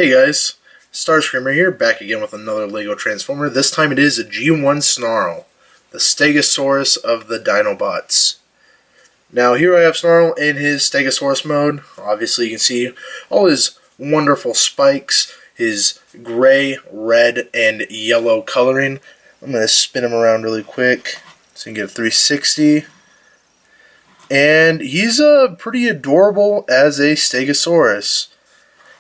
Hey guys, Starscreamer here, back again with another LEGO Transformer. This time it is a G1 Snarl, the Stegosaurus of the Dinobots. Now here I have Snarl in his Stegosaurus mode. Obviously you can see all his wonderful spikes, his gray, red, and yellow coloring. I'm going to spin him around really quick so you can get a 360. And he's pretty adorable as a Stegosaurus.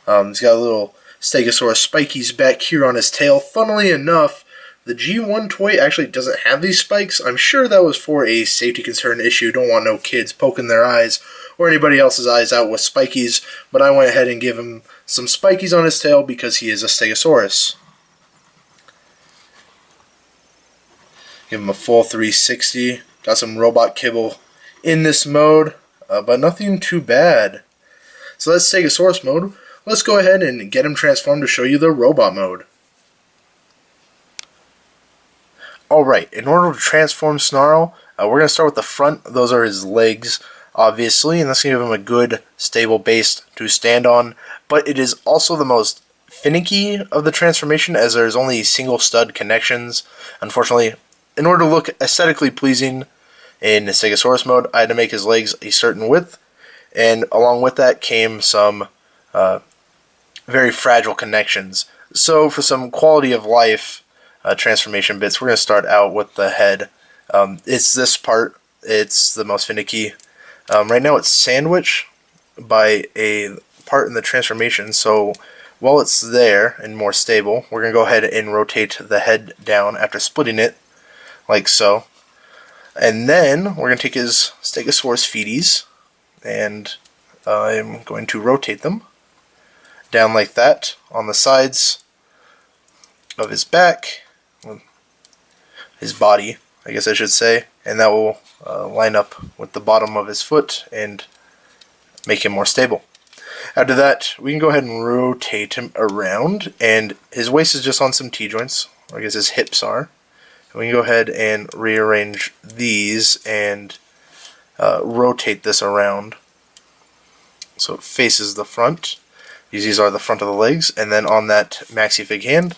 He's got a little Stegosaurus spikies back here on his tail. Funnily enough, the G1 toy actually doesn't have these spikes. I'm sure that was for a safety concern issue. Don't want no kids poking their eyes or anybody else's eyes out with spikies. But I went ahead and gave him some spikies on his tail because he is a Stegosaurus. Give him a full 360. Got some robot kibble in this mode, but nothing too bad. So that's Stegosaurus mode. Let's go ahead and get him transformed to show you the robot mode. Alright, in order to transform Snarl, we're going to start with the front. Those are his legs, obviously, and that's going to give him a good, stable base to stand on. But it is also the most finicky of the transformation, as there's only single stud connections. Unfortunately, in order to look aesthetically pleasing in Stegosaurus mode, I had to make his legs a certain width, and along with that came some very fragile connections. So for some quality of life transformation bits, we're going to start out with the head. It's this part. It's the most finicky. Right now it's sandwiched by a part in the transformation, so while it's there and more stable, we're going to go ahead and rotate the head down after splitting it, like so. And then we're going to take his Stegosaurus feeties, and I'm going to rotate them down like that on the sides of his back, his body, I guess I should say, and that will line up with the bottom of his foot and make him more stable. After that, we can go ahead and rotate him around, and his waist is just on some T-joints, or I guess his hips are. And we can go ahead and rearrange these and rotate this around so it faces the front. These are the front of the legs, and then on that maxi-fig hand,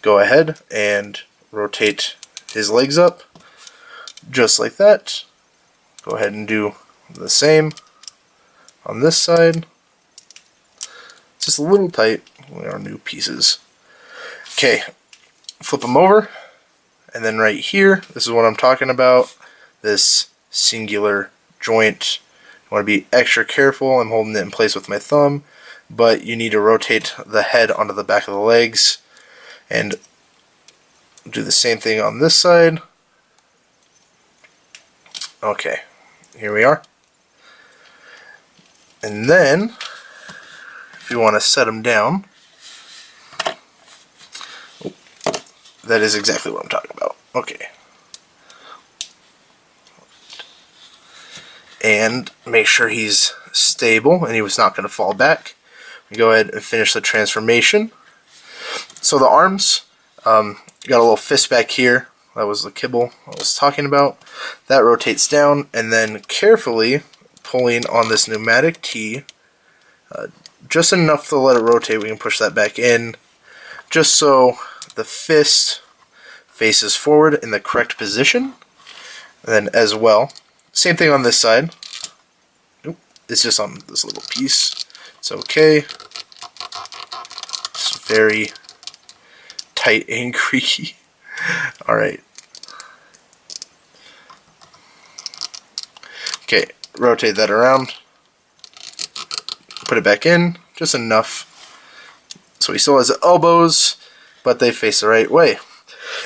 go ahead and rotate his legs up, just like that. Go ahead and do the same on this side. It's just a little tight. We are new pieces. Okay, flip them over, and then right here, this is what I'm talking about, this singular joint. You want to be extra careful. I'm holding it in place with my thumb, but you need to rotate the head onto the back of the legs and do the same thing on this side. Okay, here we are. And then, if you want to set them down, that is exactly what I'm talking about. Okay. And make sure he's stable and he was not going to fall back. Go ahead and finish the transformation. So the arms, got a little fist back here. That was the kibble I was talking about. That rotates down, and then carefully pulling on this pneumatic T, just enough to let it rotate. We can push that back in, just so the fist faces forward in the correct position. And then as well, same thing on this side. Nope, it's just on this little piece. It's okay. It's very tight and creaky. Alright. Okay, rotate that around. Put it back in, just enough. So he still has the elbows, but they face the right way.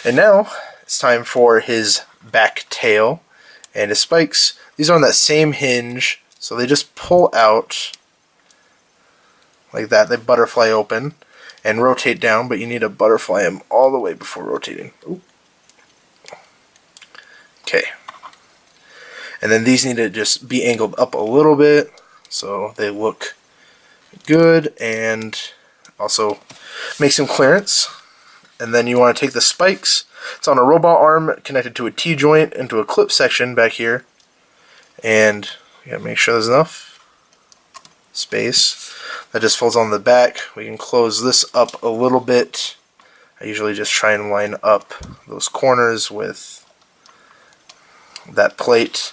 And now, it's time for his back tail and his spikes. These are on that same hinge, so they just pull out like that. They butterfly open and rotate down, but you need to butterfly them all the way before rotating. Ooh. Okay. And then these need to just be angled up a little bit so they look good, and also make some clearance. And then you want to take the spikes. It's on a robot arm connected to a T-joint into a clip section back here, and you gotta make sure there's enough space. That just folds on the back. We can close this up a little bit. I usually just try and line up those corners with that plate.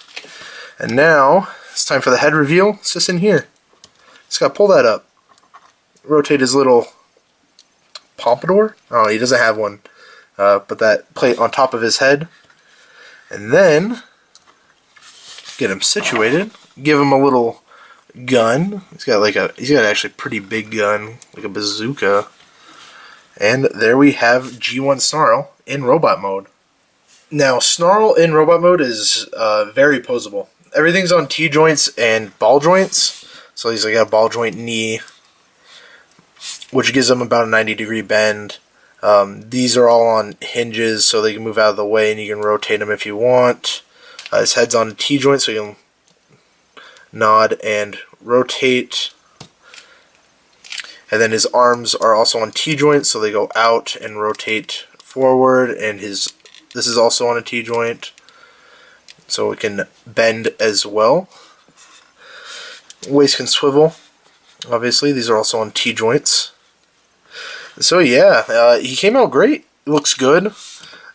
And now it's time for the head reveal. It's just in here. Just gotta pull that up. Rotate his little pompadour. Oh, he doesn't have one. Put that plate on top of his head. And then get him situated. Give him a little gun. He's got actually a pretty big gun, like a bazooka. And there we have G1 Snarl in robot mode. Now, Snarl in robot mode is very posable. Everything's on T-joints and ball joints. So he's got a ball joint knee, which gives him about a 90-degree bend. These are all on hinges, so they can move out of the way, and you can rotate them if you want. His head's on a T-joint, so you can nod and rotate. And then his arms are also on T-joints, so they go out and rotate forward. And this is also on a T-joint, so it can bend as well. Waist can swivel. Obviously, these are also on T-joints. So yeah, he came out great. It looks good.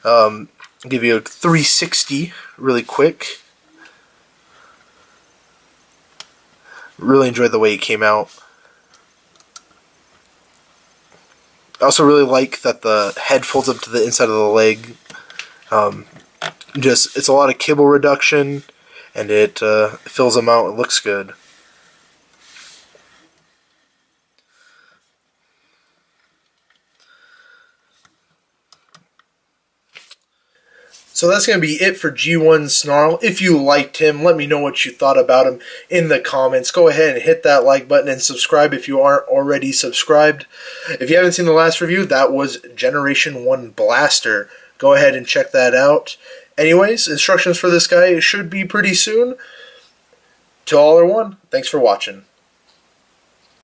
I'll give you a 360 really quick. Really enjoyed the way he came out. I also really like that the head folds up to the inside of the leg. It's a lot of kibble reduction, and it fills them out. It looks good. So that's going to be it for G1 Snarl. If you liked him, let me know what you thought about him in the comments. Go ahead and hit that like button and subscribe if you aren't already subscribed. If you haven't seen the last review, that was Generation 1 Blaster. Go ahead and check that out. Anyways, instructions for this guy should be pretty soon. To all or one, thanks for watching.